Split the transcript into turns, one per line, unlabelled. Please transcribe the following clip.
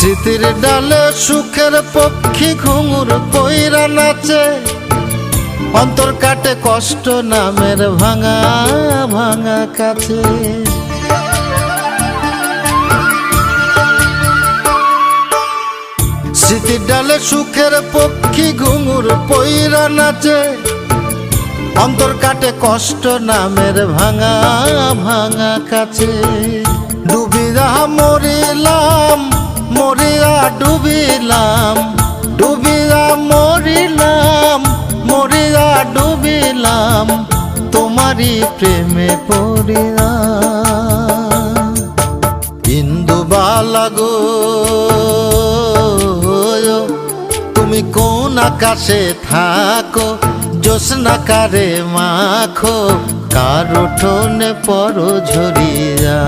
স্মৃতির ডালে সুখের পক্ষী ঘুঙুর পইরা নাচে, অন্তর কাটে কষ্ট নামের ভাঙা ভাঙা কাছে। স্মৃতির ডালে সুখের পক্ষী ঘুঙুর পইরা নাচে, অন্তর কাটে কষ্ট নামের ভাঙা ভাঙা কাছে। ডুবিয়া মরিলাম মরিয়া ডুবিলাম, ডুবিয়া মরিলাম মরিয়া ডুবিলাম, তোমারই প্রেমে পড়িয়া। ইন্দুবালা গো তুমি কোন আকাশে থাকো, জ্যোৎস্না কারে মাখো, কার উঠোনে পর ঝরিয়া।